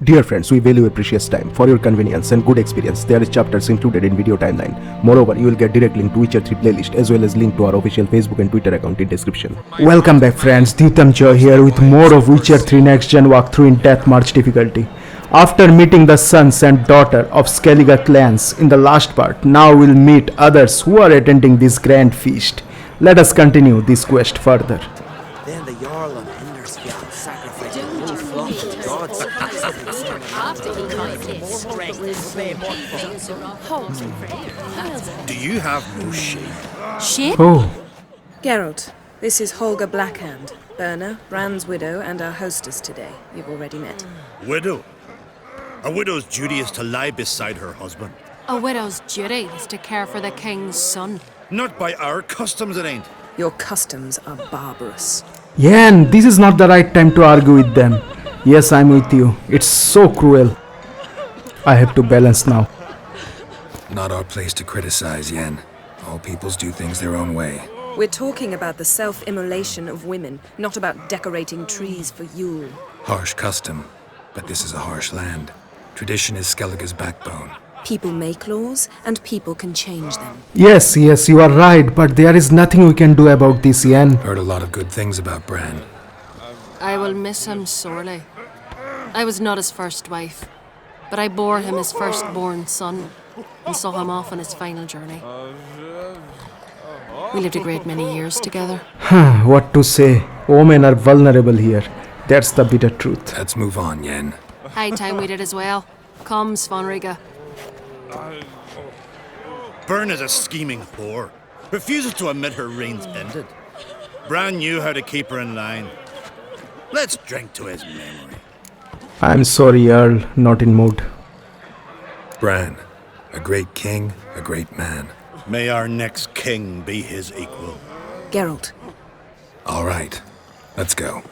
Dear friends, we value your precious time. For your convenience and good experience, there is chapters included in video timeline. Moreover, you will get direct link to Witcher 3 playlist as well as link to our official Facebook and Twitter account in description. Welcome back friends, Dyutam here with more of Witcher 3 Next Gen walkthrough in Death March difficulty. After meeting the sons and daughter of Skellige clans in the last part, now we'll meet others who are attending this grand feast. Let us continue this quest further. Then the Jarl of Endersfjall sacrificed a whole flock to the gods. Do you have no shame? Shit? Oh, Geralt, this is Holger Blackhand, Berna, Brand's widow, and our hostess today. You've already met. Widow? A widow's duty is to lie beside her husband. A widow's duty is to care for the king's son. Not by our customs it ain't. Your customs are barbarous. Yen, this is not the right time to argue with them. Yes, I'm with you. It's so cruel. I have to balance now. Not our place to criticize, Yen. All peoples do things their own way. We're talking about the self-immolation of women, not about decorating trees for Yule. Harsh custom, but this is a harsh land. Tradition is Skellige's backbone. People make laws, and people can change them. Yes, you are right, but there is nothing we can do about this, Yen. Heard a lot of good things about Bran. I will miss him sorely. I was not his first wife, but I bore him his firstborn son and saw him off on his final journey. We lived a great many years together. What to say? Women are vulnerable here. That's the bitter truth. Let's move on, Yen. High time we did as well. Come, Svanriga. Byrne is a scheming whore. Refuses to admit her reign's ended. Bran knew how to keep her in line. Let's drink to his memory. I'm sorry, Earl, not in mood. Bran, a great king, a great man. May our next king be his equal. Geralt, All right, let's go.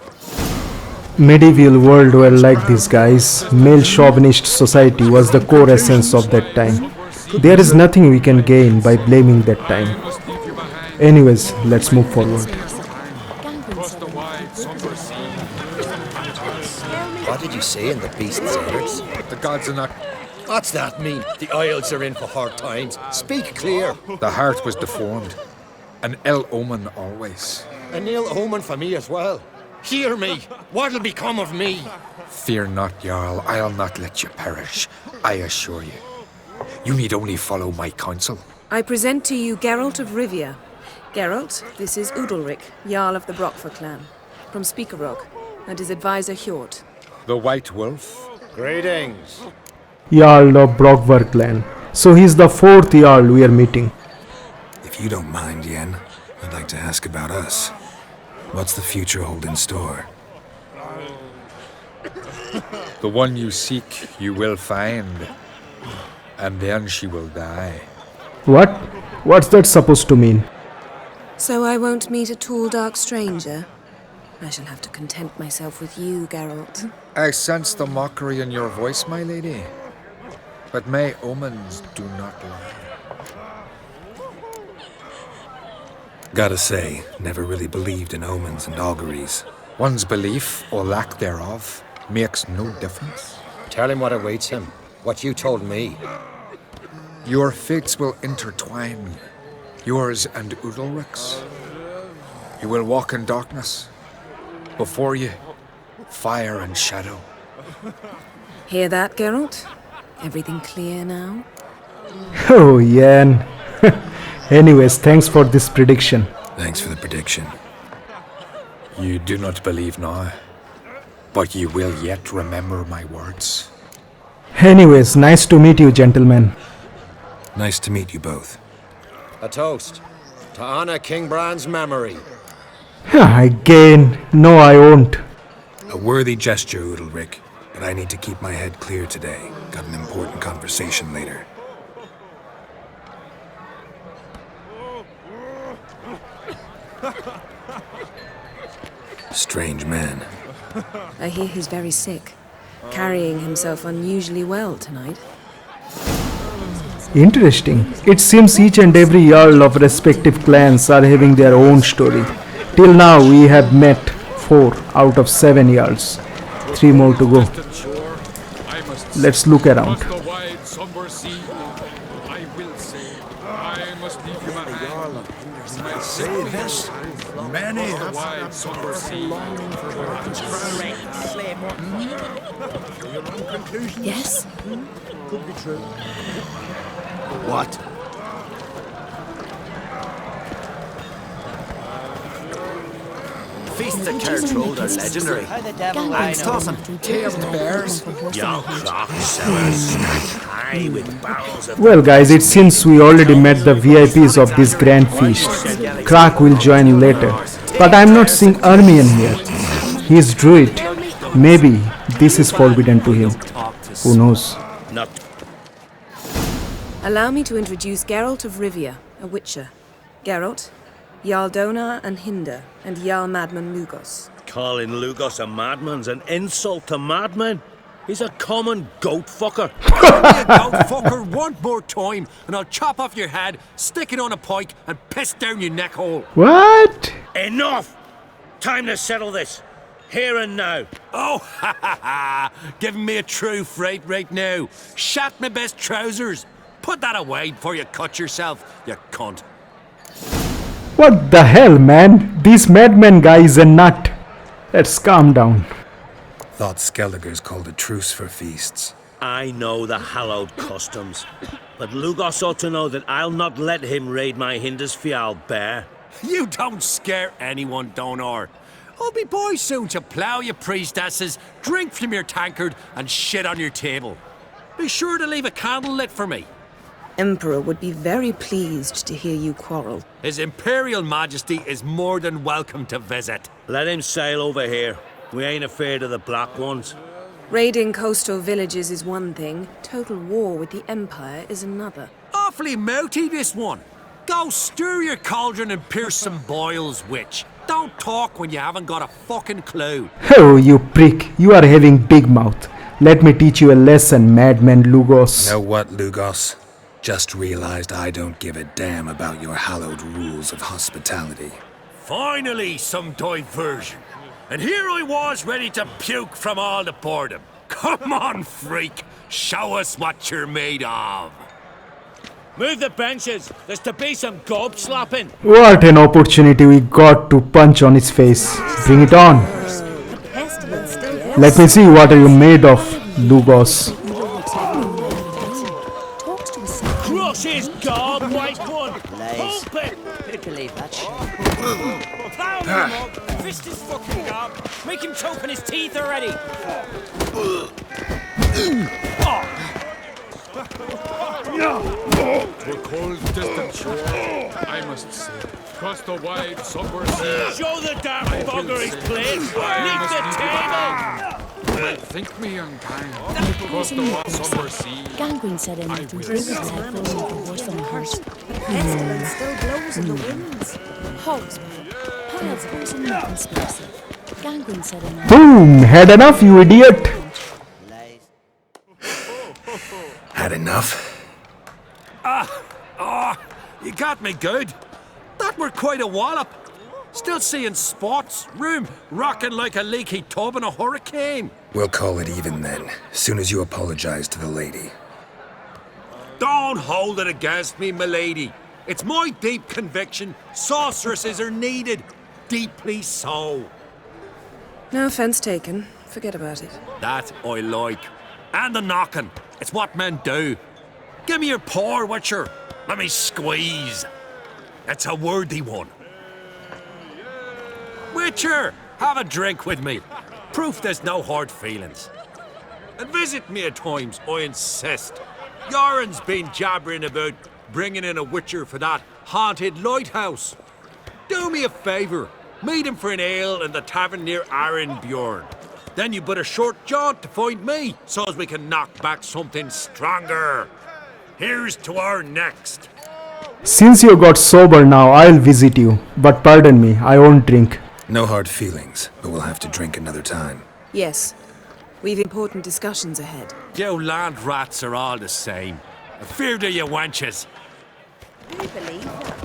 Medieval world were like this, guys. Male chauvinist society was the core essence of that time. There is nothing we can gain by blaming that time. Anyways, let's move forward. What did you say in the beast's ears? The gods are not. What's that mean? The Isles are in for hard times. Speak clear. The heart was deformed. An ill omen always. An ill omen for me as well. Hear me. What'll become of me? Fear not, Jarl. I'll not let you perish. I assure you. You need only follow my counsel. I present to you Geralt of Rivia. Geralt, this is Udalric, Jarl of the Brockfer clan, from Speakerog, and his advisor Hjort. The White Wolf. Greetings. Jarl of Brockver clan. So he's the fourth Jarl we are meeting. If you don't mind, Yen, I'd like to ask about us. What's the future hold in store? The one you seek, you will find. And then she will die. What? What's that supposed to mean? So I won't meet a tall, dark stranger? I shall have to content myself with you, Geralt. I sense the mockery in your voice, my lady. But may omens do not lie. Gotta say, never really believed in omens and auguries. One's belief, or lack thereof, makes no difference. Tell him what awaits him. What you told me. Your fates will intertwine, yours and Udalric's. You will walk in darkness. Before you, fire and shadow. Hear that, Geralt? Everything clear now? Oh, Yen. Anyways, thanks for this prediction. Thanks for the prediction. You do not believe now, but you will yet remember my words. Anyways, nice to meet you, gentlemen. Nice to meet you both. A toast. To honor King Bran's memory. Again, no, I won't. A worthy gesture, Udalric, but I need to keep my head clear today. Got an important conversation later. Strange man. I hear he's very sick, carrying himself unusually well tonight. Interesting. It seems each and every Jarl of respective clans are having their own story. Till now we have met 4 out of 7 Jarls. 3 more to go. Let's look around. Across the wide somber sea, I will say, I must leave you behind. I say this, many have wide somber sea. Your own conclusions? Yes? Could be true. What? Feasts at Craite are legendary. Let's toss them. Tailed bears. Young Crach sellers high with barrels of... Well guys, it seems we already met the VIPs of this grand feast. Crach will join later. But I'm not seeing Ermion here. He's druid. Maybe this is forbidden to him. Who knows? Not... Allow me to introduce Geralt of Rivia, a witcher. Geralt, Jarl Donar and Hinder, and Jarl Madman Lugos. Calling Lugos a madman's an insult to Madman. He's a common goat fucker. Goat fucker one more time, and I'll chop off your head, stick it on a pike, and piss down your neck hole. What? Enough! Time to settle this. Here and now. Oh, ha ha ha! Giving me a true fright right now. Shat my best trousers. Put that away before you cut yourself, you cunt. What the hell, man? This madman guy is a nut. Let's calm down. Thought Skelliger's called a truce for feasts. I know the hallowed customs, but Lugos ought to know that I'll not let him raid my Hindisfial bare. You don't scare anyone, Donar. I'll be boy soon to plough you priestesses, drink from your tankard, and shit on your table. Be sure to leave a candle lit for me. Emperor would be very pleased to hear you quarrel. His Imperial Majesty is more than welcome to visit. Let him sail over here. We ain't afraid of the black ones. Raiding coastal villages is one thing, total war with the Empire is another. Awfully mouthy, this one. Go stir your cauldron and pierce some boils, witch. Don't talk when you haven't got a fucking clue. Oh, you prick. You are having big mouth. Let me teach you a lesson, madman Lugos. Know what, Lugos? Just realized I don't give a damn about your hallowed rules of hospitality. Finally, some diversion. And here I was ready to puke from all the boredom. Come on, freak. Show us what you're made of. Move the benches. There's to be some gob slapping. What an opportunity we got to punch on his face. Bring it on. Let me see what are you made of, Lugos. Crush his gob, white one. Lies. Hope it. Could believe that shit. Plow him up! Fist his fucking gob! Make him choke on his teeth already! To a cold, distant shore, I must say, across the wide, somber sea. Show the damn bugger his place. Leave the table. You might think me unkind. Across the wide, somber sea. Gangrene said in I the will druid say. had fallen for horse on the horse. Pestilence still blows in the winds. Hogs, piles horse and no conspiracy. Gangrene said in Boom! Had enough, you idiot. Lies. Had enough? You got me good. That were quite a wallop. Still seeing spots, room rocking like a leaky tub in a hurricane. We'll call it even then, soon as you apologize to the lady. Don't hold it against me, milady. It's my deep conviction sorceresses are needed. Deeply so. No offense taken. Forget about it. That I like. And the knocking. It's what men do. Give me your paw, Witcher. Let me squeeze. It's a worthy one. Witcher, have a drink with me. Proof there's no hard feelings. And visit me at times, I insist. Yoren's been jabbering about bringing in a Witcher for that haunted lighthouse. Do me a favour. Meet him for an ale in the tavern near Arenbjorn. Then you but a short jaunt to find me, so as we can knock back something stronger. Here's to our next. Since you got sober now, I'll visit you. But pardon me, I won't drink. No hard feelings, but we'll have to drink another time. Yes. We've important discussions ahead. You land rats are all the same. Fear to you wenches. Do you believe that?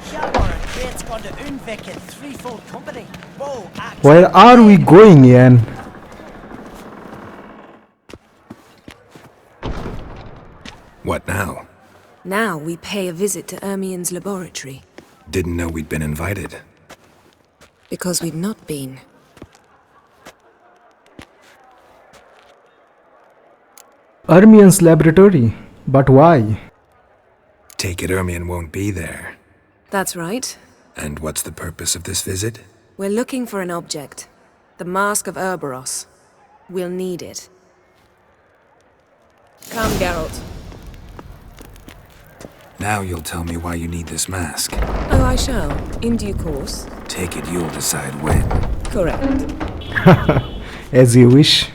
Shalmar and Craite's gone to Unvik in threefold company. Whoa, axe. Where are we going, Ian? What now? Now we pay a visit to Ermion's laboratory. Didn't know we'd been invited. Because we've not been. Ermion's laboratory? But why? Take it Ermion won't be there. That's right. And what's the purpose of this visit? We're looking for an object. The Mask of Erboros. We'll need it. Come, Geralt. Now you'll tell me why you need this mask. Oh, I shall. In due course. Take it you'll decide when. Correct. As you wish.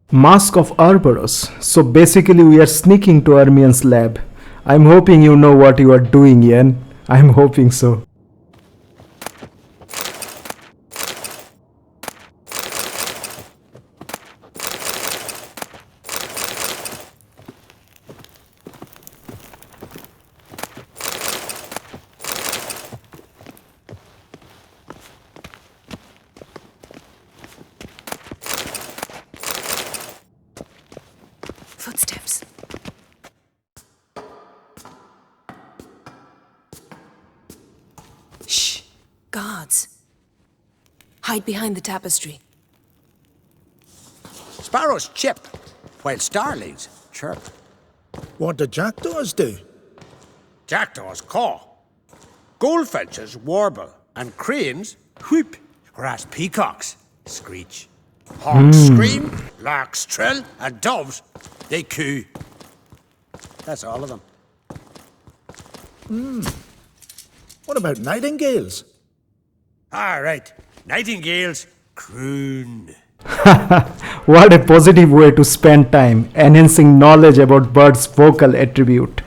Mask of Erboros. So basically we are sneaking to Ermion's lab. I'm hoping you know what you are doing, Yen. I'm hoping so. Footsteps. Shh. Guards. Hide behind the tapestry. Sparrows chip, while starlings chirp. What do jackdaws do? Jackdaws caw. Goldfinches warble, and cranes whoop, whereas peacocks screech. Hawks scream, larks trill, and doves, they coo. That's all of them. What about nightingales? All right, nightingales croon. What a positive way to spend time, enhancing knowledge about birds' vocal attribute.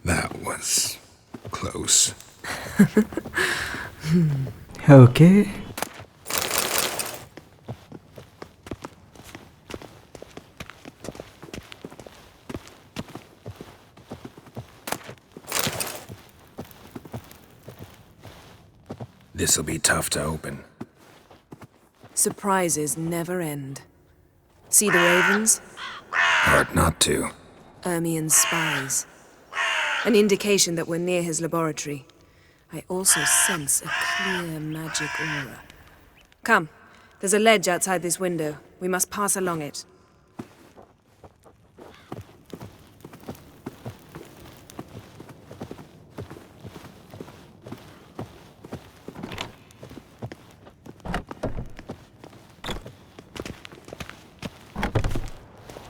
That was close. Okay. This'll be tough to open. Surprises never end. See the ravens? Hard not to. Ermion's spies. An indication that we're near his laboratory. I also sense a clear magic aura. Come, there's a ledge outside this window. We must pass along it.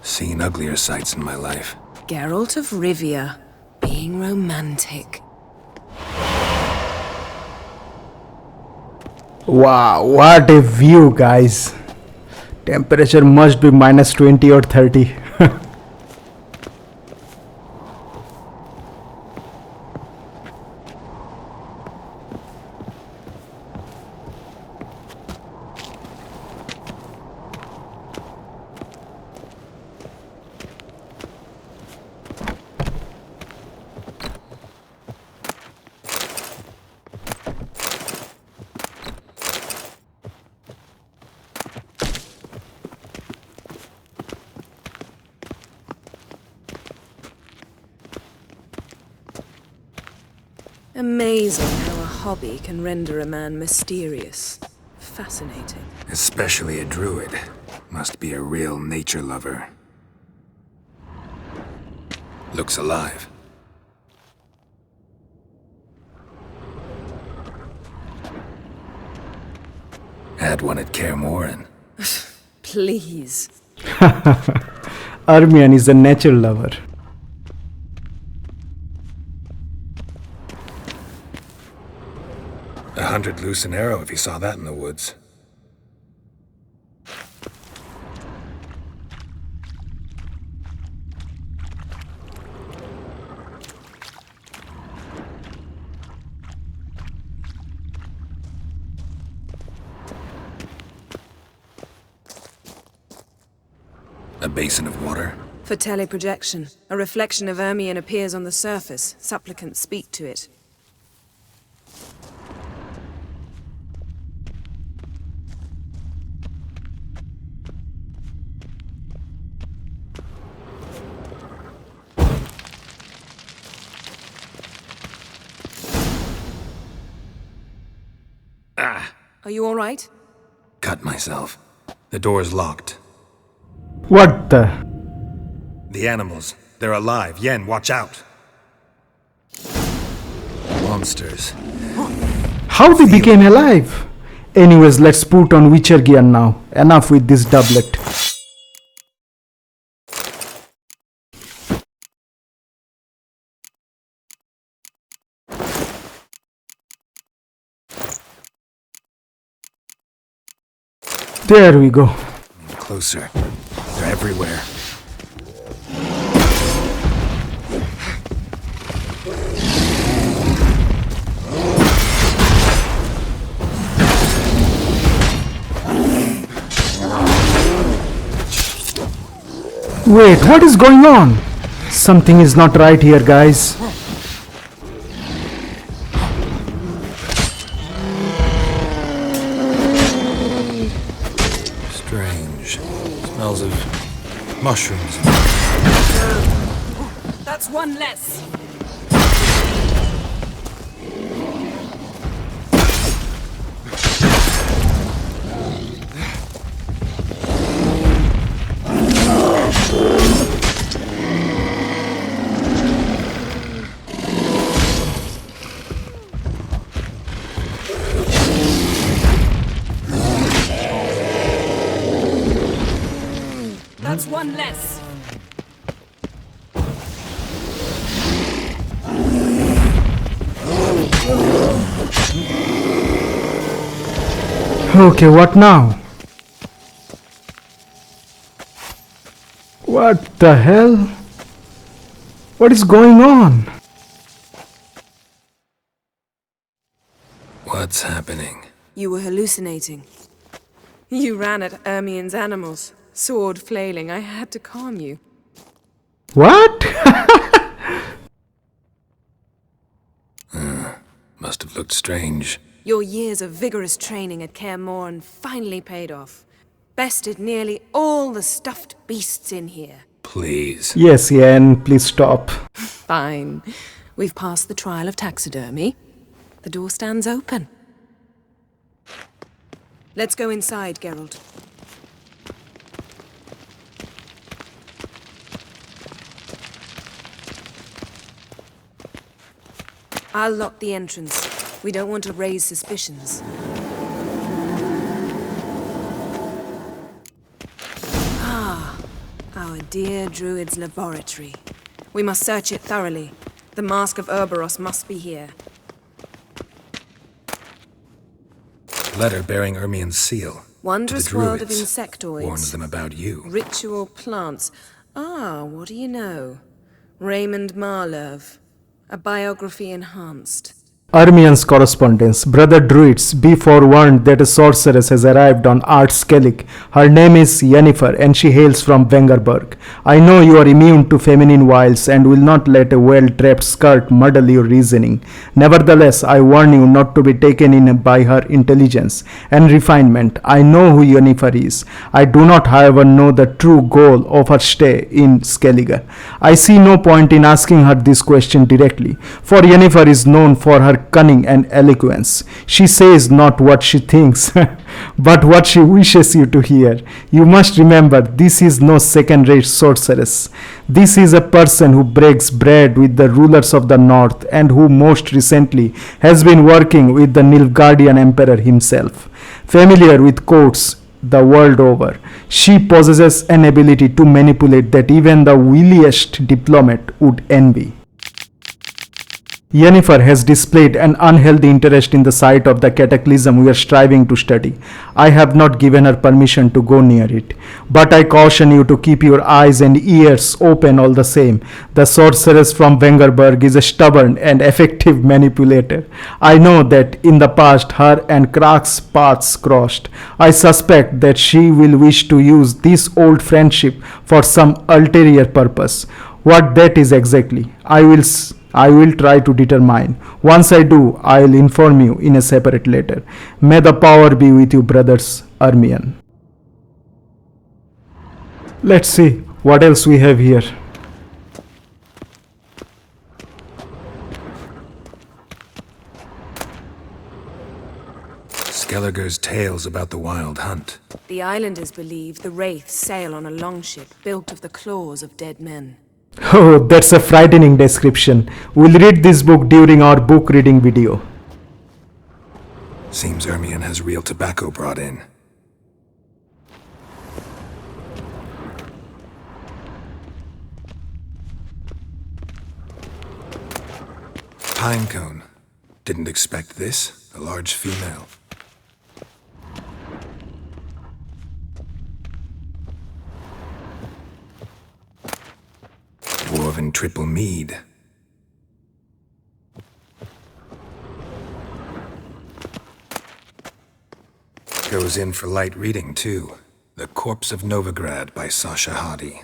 Seen uglier sights in my life. Geralt of Rivia, being romantic. Wow, what a view, guys. Temperature must be minus 20 or 30. Amazing how a hobby can render a man mysterious. Fascinating. Especially a druid. Must be a real nature lover. Looks alive. Had one at Kaer Morhen. Please. Ermion is a nature lover. $100 loose an arrow if you saw that in the woods. A basin of water? For teleprojection, a reflection of Ermion appears on the surface. Supplicants speak to it. Are you all right? Cut myself. The door's locked. What the? The animals. They're alive. Yen, watch out. Monsters. How they became alive? Anyways, let's put on Witcher gear now. Enough with this doublet. There we go. Closer. They're everywhere. Wait, what is going on? Something is not right here, guys. Smells of mushrooms. That's one less. That's one less. Okay, what now? What the hell? What is going on? What's happening? You were hallucinating. You ran at Ermion's animals. Sword flailing, I had to calm you. What? Must have looked strange. Your years of vigorous training at Kaer Morhen finally paid off. Bested nearly all the stuffed beasts in here. Please. Yes, Yen, please stop. Fine. We've passed the trial of taxidermy. The door stands open. Let's go inside, Geralt. I'll lock the entrance. We don't want to raise suspicions. Ah, our dear druid's laboratory. We must search it thoroughly. The Mask of Ouroboros must be here. Letter bearing Ermion's seal. Wondrous to the world of druids. insectoids. Warns them about you. Ritual plants. Ah, what do you know? Raymond Marlove. A biography enhanced. Ermion's correspondence. Brother Druids, be forewarned that a sorceress has arrived on Art Skellig. Her name is Yennefer and she hails from Vengerberg. I know you are immune to feminine wiles and will not let a well-draped skirt muddle your reasoning. Nevertheless, I warn you not to be taken in by her intelligence and refinement. I know who Yennefer is. I do not, however, know the true goal of her stay in Skellige. I see no point in asking her this question directly, for Yennefer is known for her cunning and eloquence. She says not what she thinks, but what she wishes you to hear. You must remember, this is no second-rate sorceress. This is a person who breaks bread with the rulers of the north and who most recently has been working with the Nilfgaardian emperor himself. Familiar with courts, the world over. She possesses an ability to manipulate that even the wiliest diplomat would envy. Yennefer has displayed an unhealthy interest in the site of the cataclysm we are striving to study. I have not given her permission to go near it, but I caution you to keep your eyes and ears open all the same. The sorceress from Wengerberg is a stubborn and effective manipulator. I know that in the past her and Crach's paths crossed. I suspect that she will wish to use this old friendship for some ulterior purpose. What that is exactly, I will try to determine. Once I do, I will inform you in a separate letter. May the power be with you, brothers. Ermion. Let's see what else we have here. Skelliger's tales about the wild hunt. The islanders believe the wraiths sail on a longship built of the claws of dead men. Oh, that's a frightening description. We'll read this book during our book reading video. Seems Ermion has real tobacco brought in. Pinecone. Didn't expect this. A large female. Dwarven triple mead. Goes in for light reading, too. The Corpse of Novigrad by Sasha Hadi.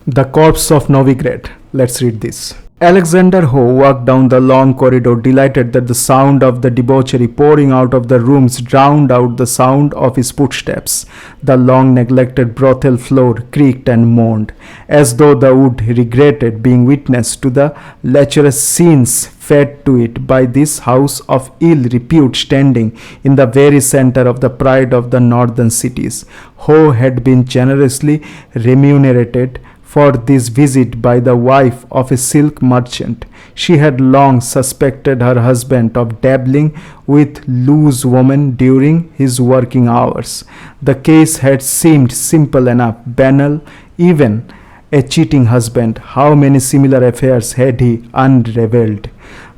The Corpse of Novigrad. Let's read this. Alexander Ho walked down the long corridor, delighted that the sound of the debauchery pouring out of the rooms drowned out the sound of his footsteps. The long-neglected brothel floor creaked and moaned, as though the wood regretted being witness to the lecherous scenes fed to it by this house of ill repute standing in the very center of the pride of the northern cities. Ho had been generously remunerated for this visit by the wife of a silk merchant. She had long suspected her husband of dabbling with loose women during his working hours. The case had seemed simple enough, banal, even a cheating husband. How many similar affairs had he unraveled?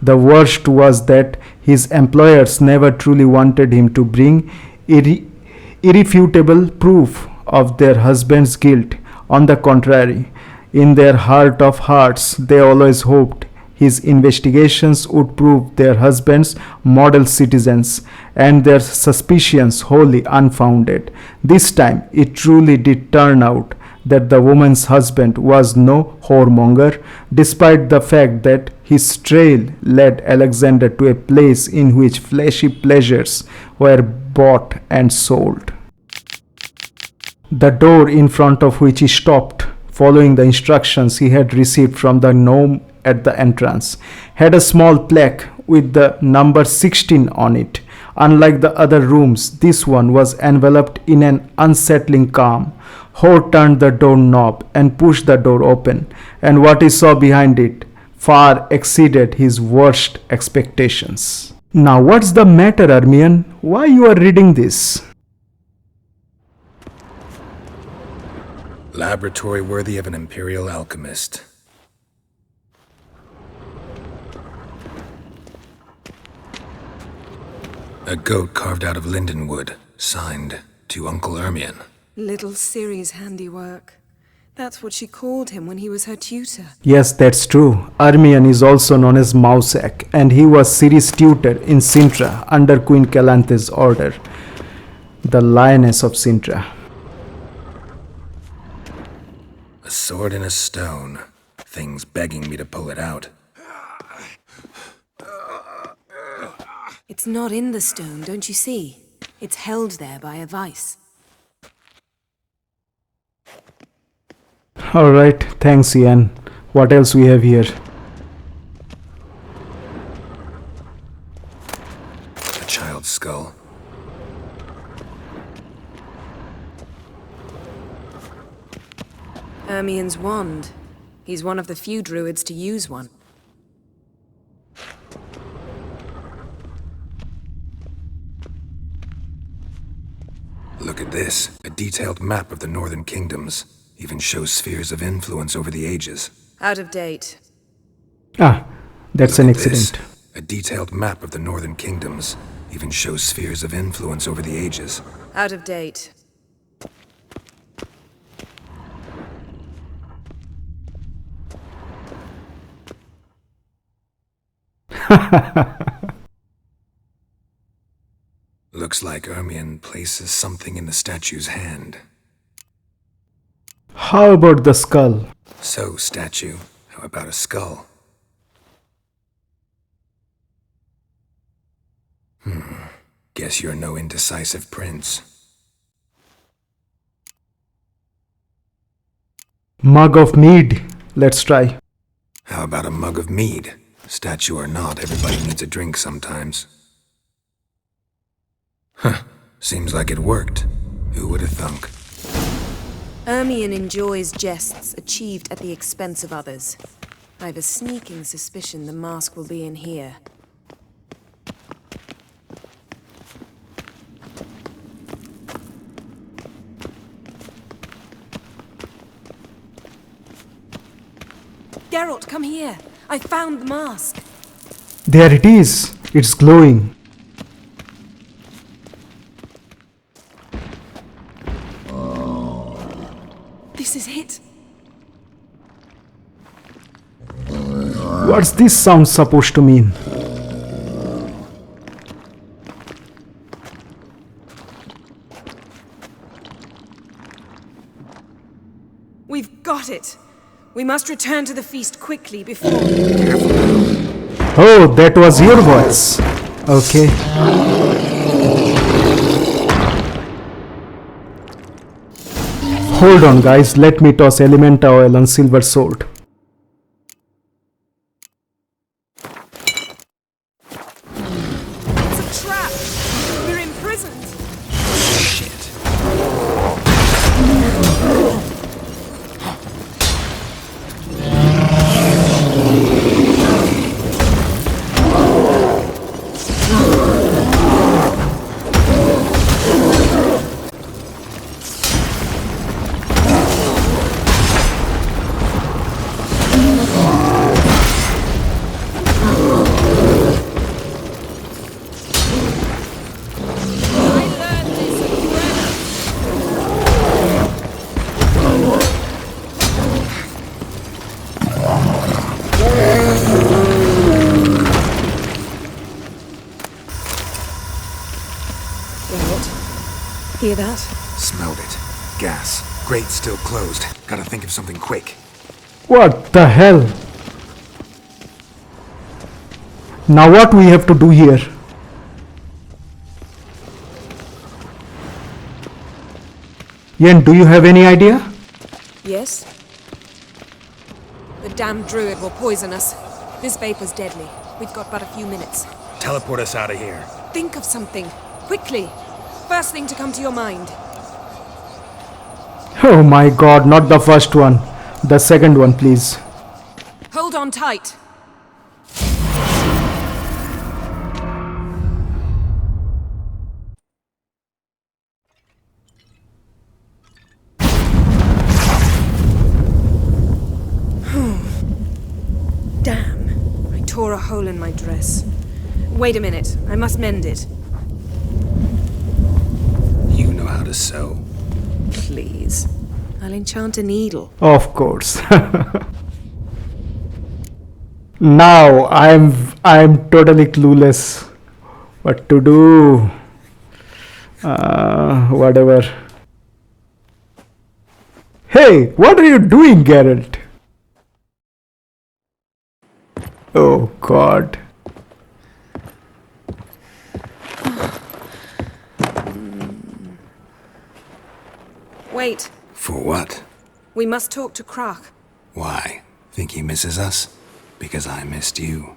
The worst was that his employers never truly wanted him to bring irrefutable proof of their husband's guilt. On the contrary, in their heart of hearts, they always hoped his investigations would prove their husbands model citizens and their suspicions wholly unfounded. This time, it truly did turn out that the woman's husband was no whoremonger, despite the fact that his trail led Alexander to a place in which fleshy pleasures were bought and sold. The door in front of which he stopped, following the instructions he had received from the gnome at the entrance, had a small plaque with the number 16 on it. Unlike the other rooms, this one was enveloped in an unsettling calm. Ho turned the doorknob and pushed the door open, and what he saw behind it far exceeded his worst expectations. Now what's the matter, Ermion? Why you are reading this? Laboratory worthy of an imperial alchemist. A goat carved out of linden wood, signed to Uncle Ermion. Little Ciri's handiwork. That's what she called him when he was her tutor. Yes, that's true. Ermion is also known as Mousak, and he was Ciri's tutor in Sintra under Queen Calanthe's order, the Lioness of Sintra. A sword in a stone. Things begging me to pull it out. It's not in the stone, don't you see? It's held there by a vice. Alright, thanks Ian. What else we have here? A child's skull. Ermion's wand. He's one of the few druids to use one. Look at this? A detailed map of the northern kingdoms. Even shows spheres of influence over the ages. Out of date. Ah, that's an accident. A detailed map of the northern kingdoms. Even shows spheres of influence over the ages. Out of date. Looks like Ermion places something in the statue's hand. How about the skull? So, statue, how about a skull? Guess you're no indecisive prince. Mug of mead. Let's try. How about a mug of mead? Statue or not, everybody needs a drink sometimes. Huh, seems like it worked. Who would have thunk? Ermion enjoys jests achieved at the expense of others. I've a sneaking suspicion the mask will be in here. Geralt, come here. I found the mask. There it is. It's glowing. This is it. What's this sound supposed to mean? We've got it. We must return to the feast quickly before... Oh, that was your voice. Okay. Hold on, guys. Let me toss Elementa oil on silver sword. It's a trap. We're imprisoned. Hear that? Smelled it. Gas. Grate's still closed. Gotta think of something quick. What the hell? Now what we have to do here? Yen, do you have any idea? Yes? The damned druid will poison us. This vapor's deadly. We've got but a few minutes. Teleport us out of here. Think of something. Quickly. First thing to come to your mind. Oh my god, not the first one. The second one, please. Hold on tight. Damn. I tore a hole in my dress. Wait a minute. I must mend it. You know how to sew. Please. I'll enchant a needle. Of course. Now I'm totally clueless what to do. Whatever. Hey, what are you doing, Geralt? Oh God. Wait. For what? We must talk to Crach. Why? Think he misses us? Because I missed you.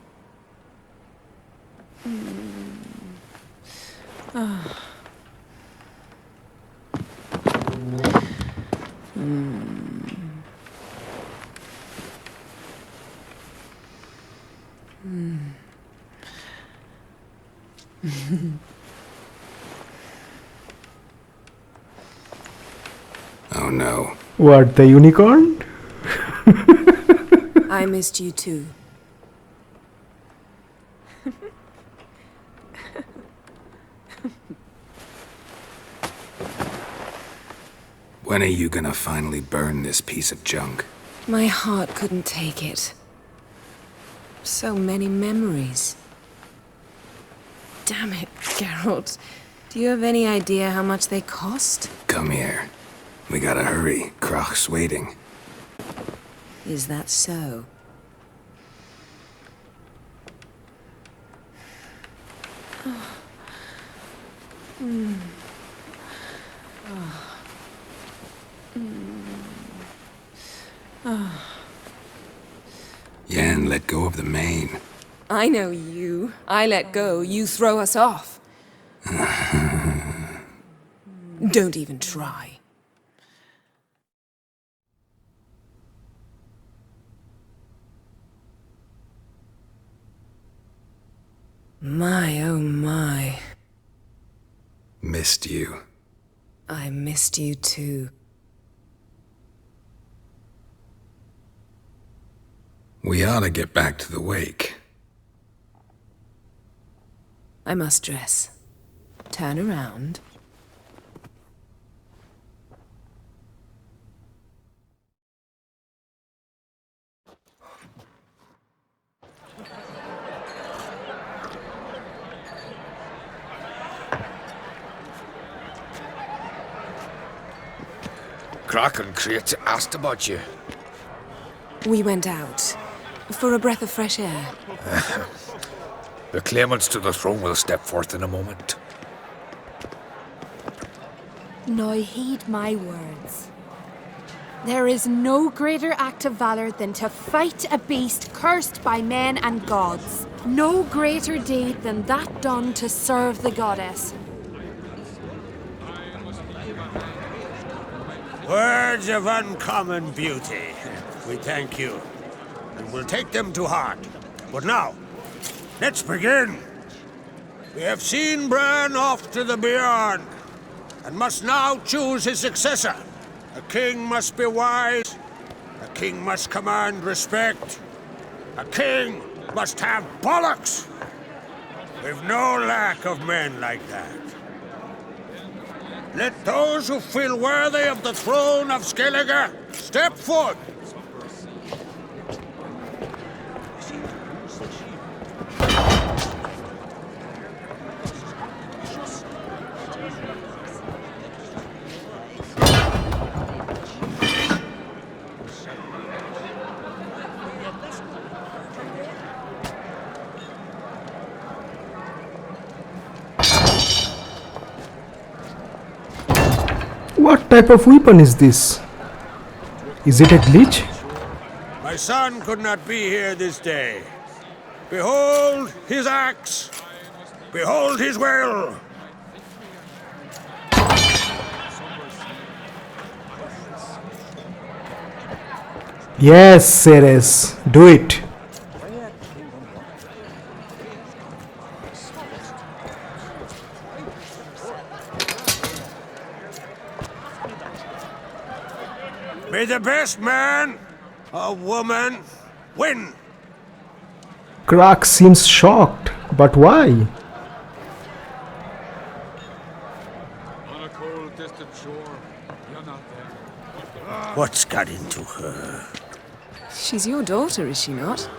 What, the unicorn? I missed you too. When are you gonna finally burn this piece of junk? My heart couldn't take it. So many memories. Damn it, Geralt. Do you have any idea how much they cost? Come here. We gotta hurry. Crach's waiting. Is that so? Yen, let go of the mane. I know you. I let go, you throw us off. Don't even try. My, oh my. Missed you. I missed you too. We ought to get back to the wake. I must dress. Turn around. Crach and Craite asked about you. We went out. For a breath of fresh air. The claimants to the throne will step forth in a moment. Now heed my words. There is no greater act of valor than to fight a beast cursed by men and gods. No greater deed than that done to serve the goddess. Words of uncommon beauty. We thank you, and we'll take them to heart. But now, let's begin. We have seen Bran off to the beyond, and must now choose his successor. A king must be wise. A king must command respect. A king must have bollocks. We've no lack of men like that. Let those who feel worthy of the throne of Skellige step forward. What type of weapon is this? Is it a glitch? My son could not be here this day. Behold his axe. Behold his will. Yes, Ceres, do it. May the best man or woman win. Crach seems shocked, but why? On a cold, distant shore, you're not there. What's got into her? She's your daughter, is she not?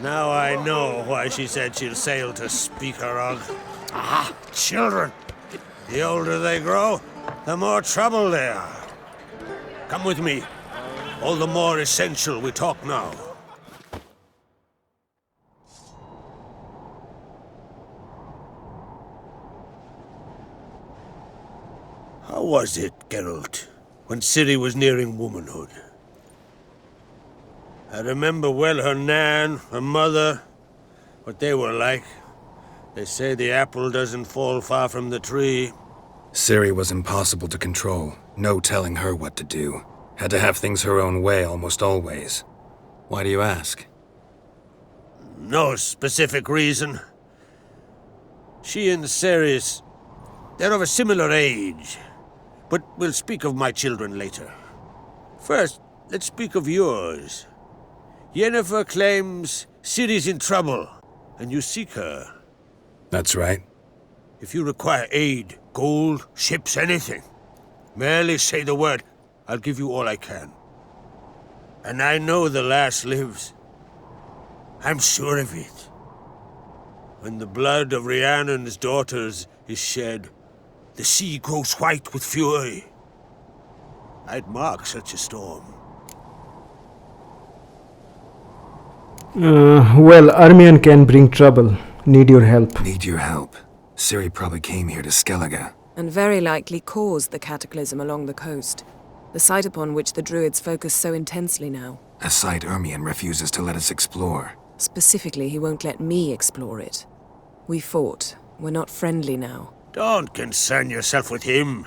Now I know why she said she'll sail to Speakerog. Ah, children. The older they grow, the more trouble they are. Come with me. All the more essential we talk now. How was it, Geralt, when Ciri was nearing womanhood? I remember well her nan, her mother, what they were like. They say the apple doesn't fall far from the tree. Ciri was impossible to control. No telling her what to do. Had to have things her own way almost always. Why do you ask? No specific reason. She and Ceres, they're of a similar age. But we'll speak of my children later. First, let's speak of yours. Yennefer claims Ciri's in trouble, and you seek her. That's right. If you require aid, gold, ships, anything, merely say the word. I'll give you all I can. And I know the lass lives. I'm sure of it. When the blood of Rhiannon's daughters is shed, the sea grows white with fury. I'd mark such a storm. Well, Ermion can bring trouble. Need your help. Need your help. Ciri probably came here to Skellige. And very likely caused the cataclysm along the coast. The site upon which the druids focus so intensely now. A site Ermion refuses to let us explore. Specifically, he won't let me explore it. We fought. We're not friendly now. Don't concern yourself with him.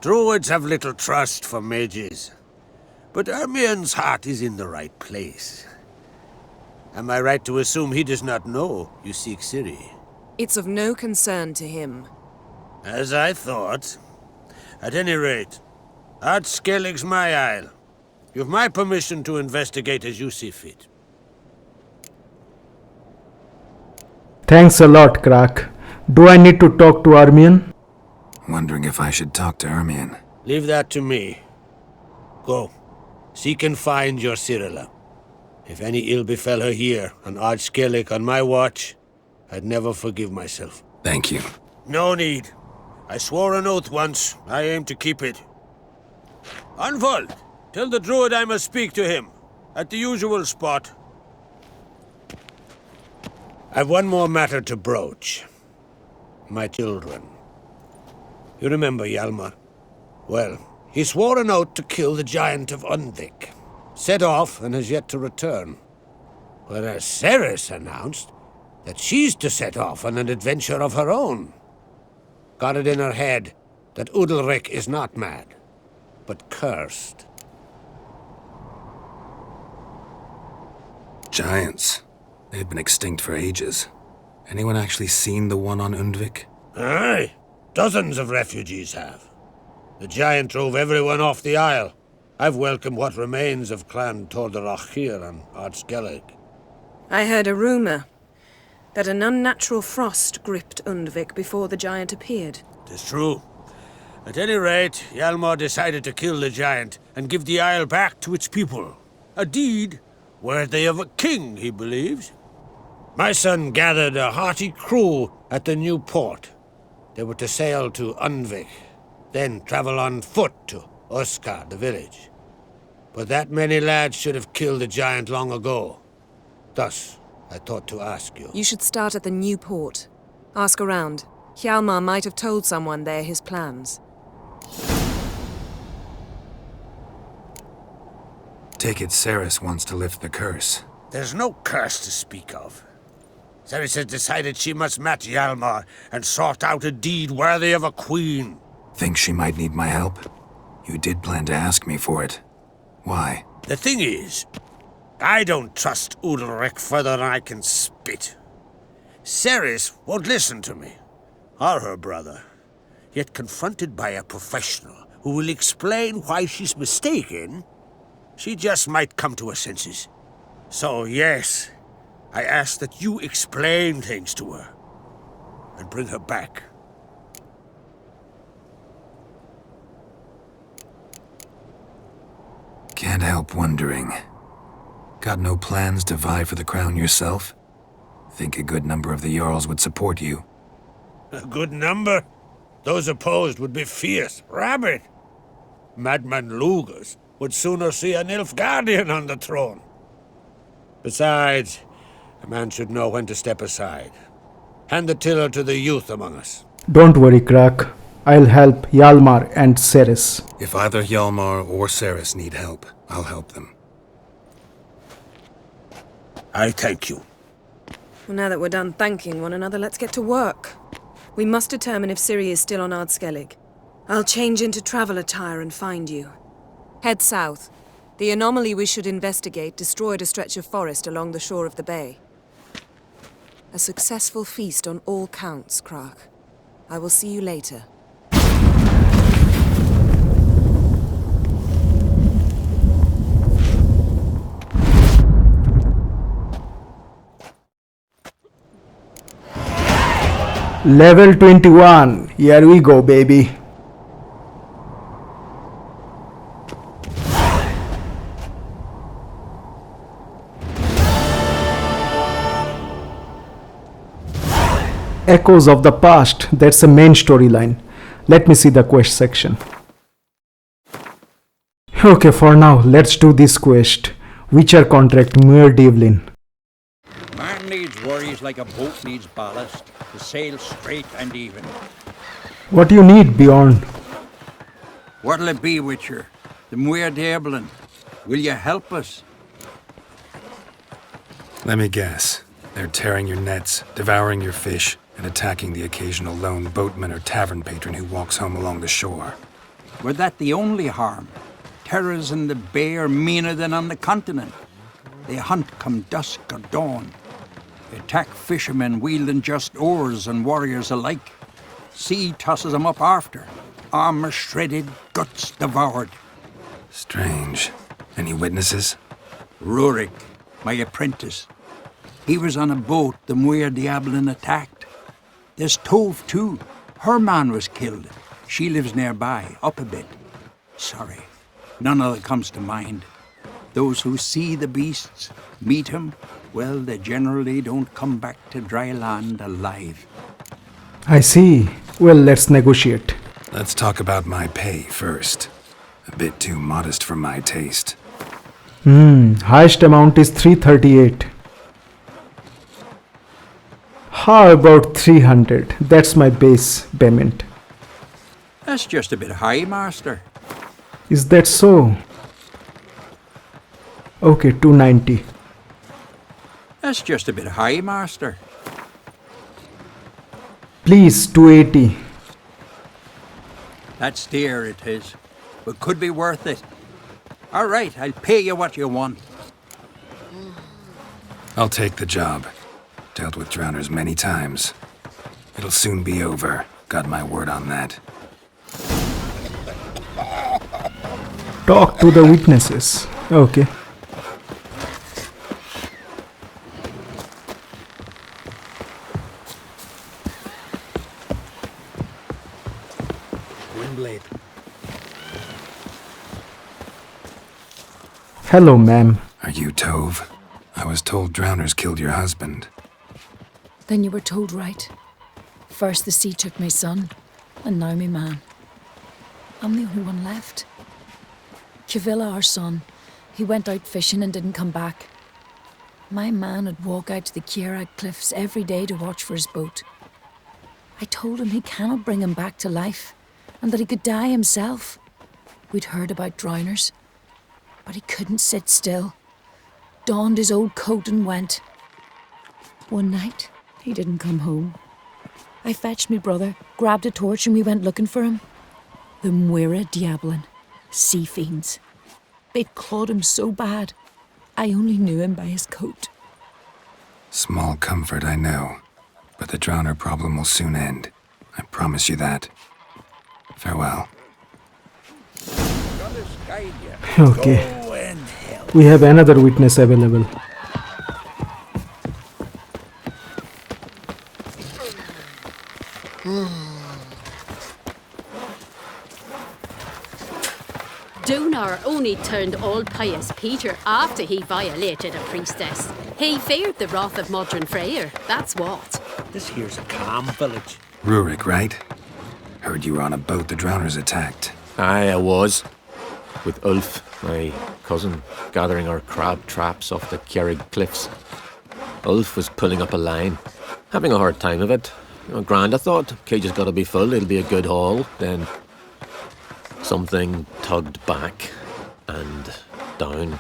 Druids have little trust for mages. But Ermion's heart is in the right place. Am I right to assume he does not know you seek Ciri? It's of no concern to him. As I thought. At any rate, Ard Skellig's my isle. You've my permission to investigate as you see fit. Thanks a lot, Crach. Do I need to talk to Ermion? Wondering if I should talk to Ermion. Leave that to me. Go. Seek and find your Cirilla. If any ill befell her here, on Ard Skellig on my watch, I'd never forgive myself. Thank you. No need. I swore an oath once. I aim to keep it. Unfold! Tell the druid I must speak to him. At the usual spot. I've one more matter to broach. My children. You remember Hjalmar? Well, he swore an oath to kill the giant of Undvik. Set off and has yet to return. Whereas Ceres announced that she's to set off on an adventure of her own. Got it in her head that Udalric is not mad, but cursed. Giants. They've been extinct for ages. Anyone actually seen the one on Undvik? Aye. Dozens of refugees have. The giant drove everyone off the isle. I've welcomed what remains of Clan Tordarach here on Ard Skellig. I heard a rumor that an unnatural frost gripped Undvik before the giant appeared. 'Tis true. At any rate, Hjalmar decided to kill the giant and give the isle back to its people. A deed worthy of a king, he believes. My son gathered a hearty crew at the new port. They were to sail to Undvik, then travel on foot to Oskar, the village. But that many lads should have killed the giant long ago. Thus, I thought to ask you. You should start at the new port. Ask around. Hjalmar might have told someone there his plans. Take it Ceres wants to lift the curse. There's no curse to speak of. Ceres has decided she must match Hjalmar and sort out a deed worthy of a queen. Think she might need my help? You did plan to ask me for it. Why? The thing is, I don't trust Udalric further than I can spit. Ceres won't listen to me, or her brother. Yet confronted by a professional who will explain why she's mistaken, she just might come to her senses. So yes, I ask that you explain things to her and bring her back. Can't help wondering. Got no plans to vie for the crown yourself? Think a good number of the Jarls would support you. A good number? Those opposed would be fierce, rabid. Madman Lugos would sooner see an Nilfgaardian on the throne. Besides, a man should know when to step aside. Hand the tiller to the youth among us. Don't worry, Crach. I'll help Hjalmar and Ceres. If either Hjalmar or Ceres need help, I'll help them. I thank you. Well, now that we're done thanking one another, let's get to work. We must determine if Ciri is still on Ard Skellig. I'll change into travel attire and find you. Head south. The anomaly we should investigate destroyed a stretch of forest along the shore of the bay. A successful feast on all counts, Crach. I will see you later. Level 21. Here we go, baby. Echoes of the past. That's the main storyline. Let me see the quest section. Okay, for now, let's do this quest. Witcher contract MUIREDYAEBLEN. Man needs worries like a boat needs ballast to sail straight and even. What do you need, Bjorn? What'll it be, Witcher? The MUIREDYAEBLEN. Will you help us? Let me guess. They're tearing your nets, devouring your fish, and attacking the occasional lone boatman or tavern patron who walks home along the shore. Were that the only harm? Terrors in the bay are meaner than on the continent. They hunt come dusk or dawn. They attack fishermen wielding just oars and warriors alike. Sea tosses them up after. Armor shredded, guts devoured. Strange. Any witnesses? Rurik, my apprentice. He was on a boat the MUIREDYAEBLEN attacked. There's Tove, too. Her man was killed. She lives nearby, up a bit. Sorry, none of it comes to mind. Those who see the beasts, meet him, well, they generally don't come back to dry land alive. I see. Well, let's negotiate. Let's talk about my pay first. A bit too modest for my taste. Highest amount is 338. How about 300? That's my base payment. That's just a bit high, Master. Is that so? Okay, 290. That's just a bit high, Master. Please, 280. That's dear, it is, but could be worth it. All right, I'll pay you what you want. I'll take the job. Dealt with drowners many times. It'll soon be over. Got my word on that. Talk to the witnesses. Okay. Windblade. Hello, ma'am. Are you Tove? I was told drowners killed your husband. Then you were told right. First the sea took my son, and now me man. I'm the only one left. Cavilla, our son, he went out fishing and didn't come back. My man would walk out to the Crach cliffs every day to watch for his boat. I told him he cannot bring him back to life, and that he could die himself. We'd heard about drowners, but he couldn't sit still. Donned his old coat and went. One night, he didn't come home. I fetched me brother, grabbed a torch, and we went looking for him. The MUIREDYAEBLEN, sea fiends. They'd clawed him so bad, I only knew him by his coat. Small comfort, I know. But the drowner problem will soon end. I promise you that. Farewell. Okay. We have another witness available. Dunar only turned old pious Peter after he violated a priestess. He feared the wrath of Modron Freyr, that's what. This here's a calm village. Rurik, right? Heard you were on a boat the drowners attacked. Aye, I was. With Ulf, my cousin, gathering our crab traps off the Crach cliffs. Ulf was pulling up a line, having a hard time of it. Grand, I thought. Cage has got to be full, it'll be a good haul. Then something tugged back and down.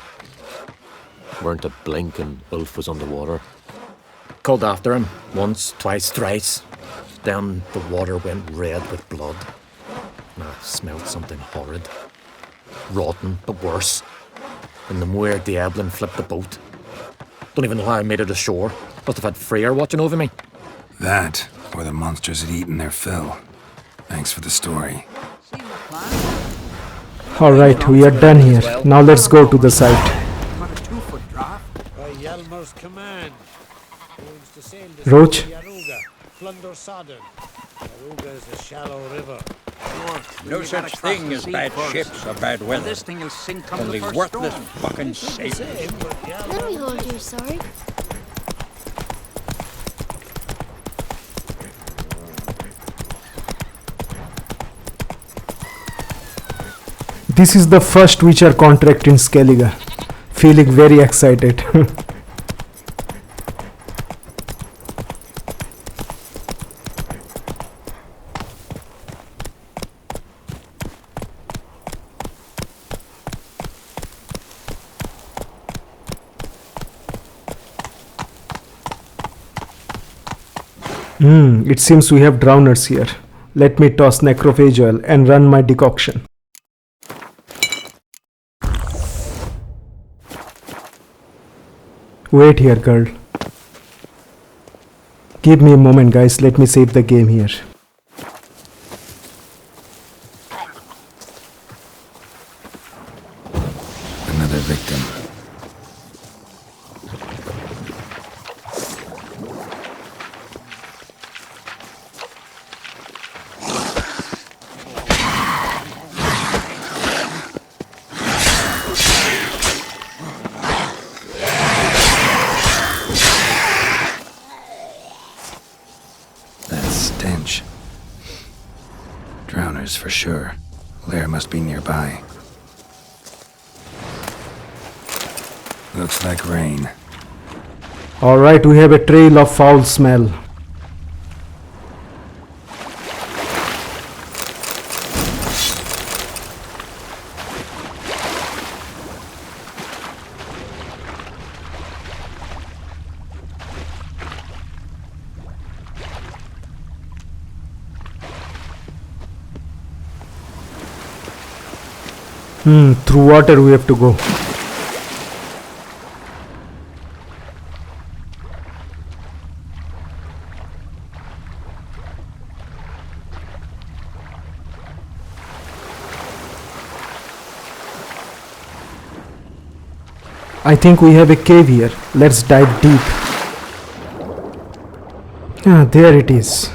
Weren't a blink and Ulf was underwater. Called after him once, twice, thrice. Then the water went red with blood. And I smelled something horrid. Rotten, but worse. And the MUIREDYAEBLEN flipped the boat. Don't even know how I made it ashore. Must have had Freyr watching over me. That, or the monsters had eaten their fill. Thanks for the story. Alright, we are done here. Now let's go to the site. By Yelmer's command. Roach? plunder sodden. Aruga is a shallow river. No such thing as bad ships or bad weather. This thing will sink come Only the first worthless storm. fucking sailors. Let me hold your sword. This is the first Witcher contract in Skellige. Feeling very excited. It seems we have drowners here. Let me toss necrophage oil and run my decoction. Wait here, girl. Give me a moment, guys. Let me save the game here. Another victim. Stench. Drowners for sure. Lair must be nearby. Looks like rain. Alright, we have a trail of foul smell. Through water we have to go. I think we have a cave here. Let's dive deep. Ah, there it is.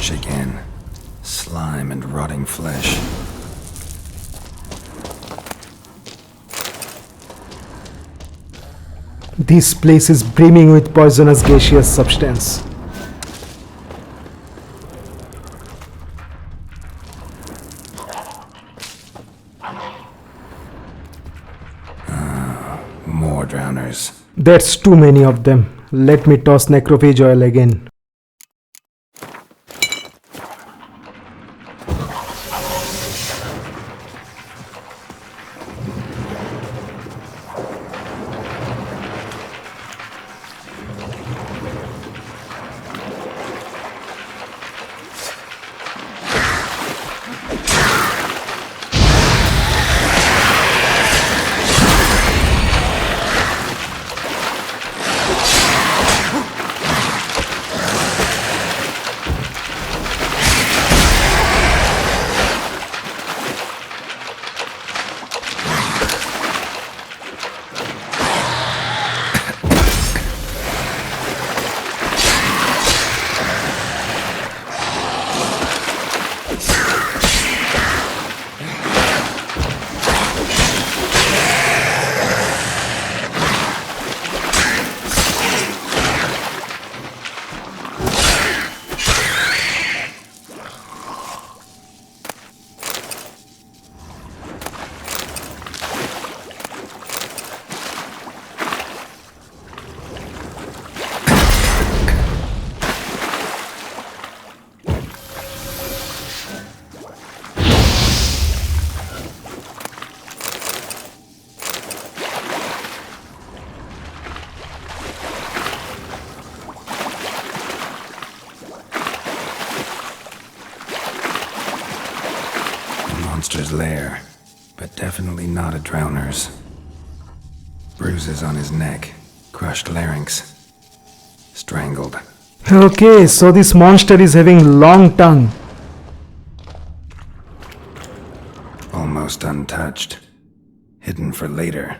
Again. Slime and rotting flesh. This place is brimming with poisonous gaseous substance. More drowners. That's too many of them. Let me toss necrophage oil again. monster's lair, but definitely not a drowner's. Bruises on his neck, crushed larynx, strangled. Okay, so this monster is having long tongue. Almost untouched. Hidden for later.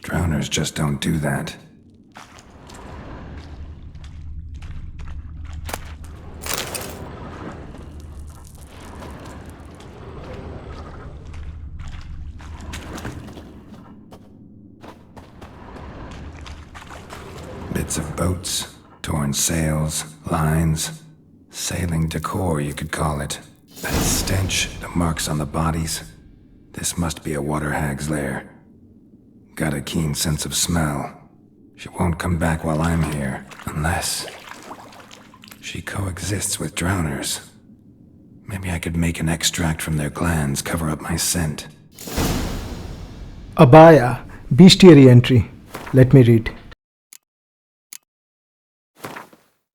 Drowners just don't do that. Bits of boats, torn sails, lines, sailing decor you could call it. That stench, the marks on the bodies. This must be a water hag's lair. Got a keen sense of smell. She won't come back while I'm here, unless she coexists with drowners. Maybe I could make an extract from their glands cover up my scent. Abaya, bestiary entry. Let me read.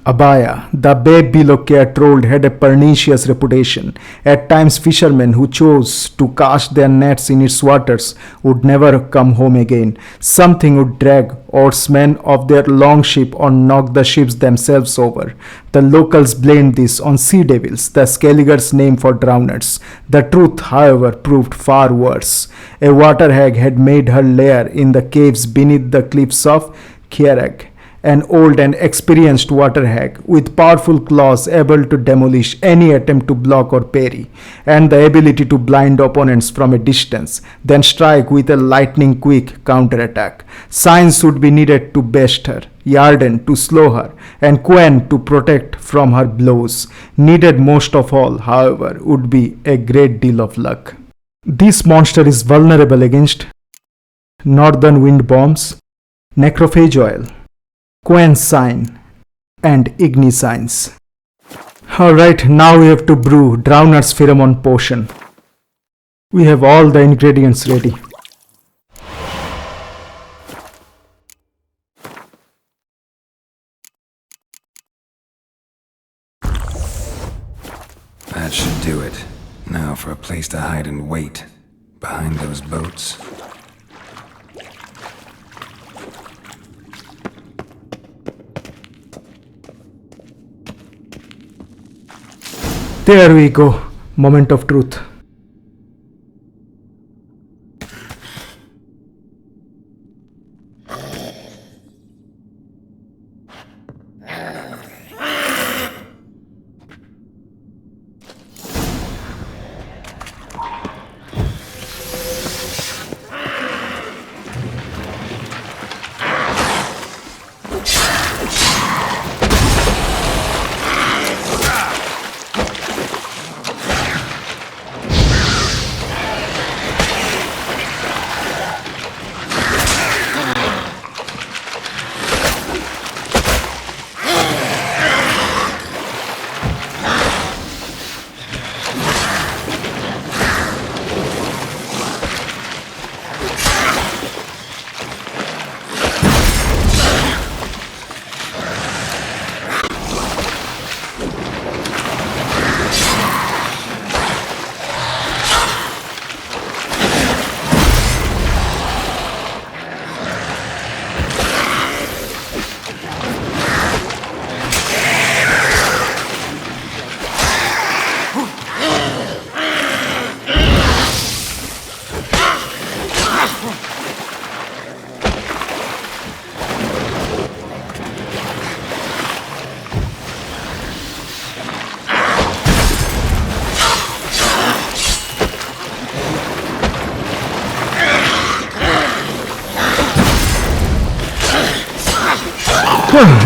Abaya, the babe below care trolled, had a pernicious reputation. At times fishermen who chose to cast their nets in its waters would never come home again. Something would drag oarsmen of their longship or knock the ships themselves over. The locals blamed this on sea devils, the Skellige's name for drowners. The truth, however, proved far worse. A water hag had made her lair in the caves beneath the cliffs of Crach. An old and experienced water hag with powerful claws able to demolish any attempt to block or parry, and the ability to blind opponents from a distance, then strike with a lightning quick counterattack. Science would be needed to best her, Yarden to slow her, and Quen to protect from her blows. Needed most of all, however, would be a great deal of luck. This monster is vulnerable against northern wind bombs, necrophage oil, Quen's sign, and Igniscience. Alright, now we have to brew Drowner's Pheromone Potion. We have all the ingredients ready. That should do it. Now for a place to hide and wait. Behind those boats. There we go. Moment of truth.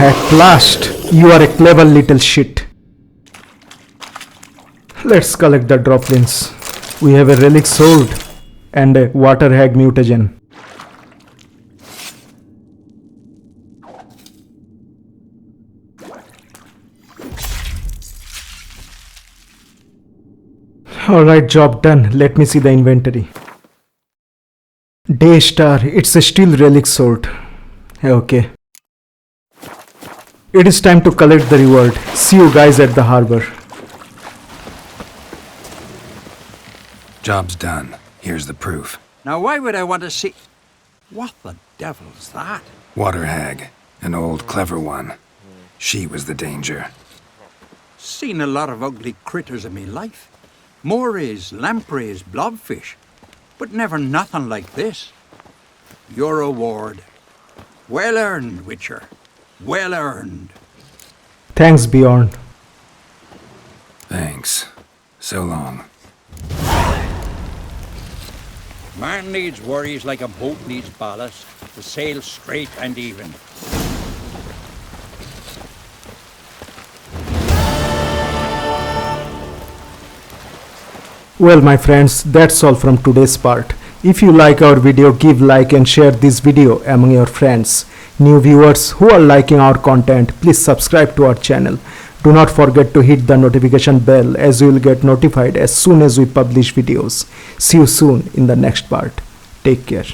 At last, you are a clever little shit. Let's collect the droplings. We have a relic sword and a water hag mutagen. Alright, job done. Let me see the inventory. Daystar, it's a steel relic sword. Okay. It is time to collect the reward. See you guys at the harbor. Job's done. Here's the proof. Now why would I want to see... What the devil's that? Water hag. An old, clever one. She was the danger. Seen a lot of ugly critters in me life. Morays, lampreys, blobfish. But never nothing like this. Your reward. Well earned, Witcher. Well earned. Thanks, Bjorn. Thanks. So long. Man needs worries like a boat needs ballast to sail straight and even. Well, my friends, that's all from today's part. If you like our video, give like and share this video among your friends. New viewers who are liking our content, please subscribe to our channel. Do not forget to hit the notification bell as you will get notified as soon as we publish videos. See you soon in the next part. Take care.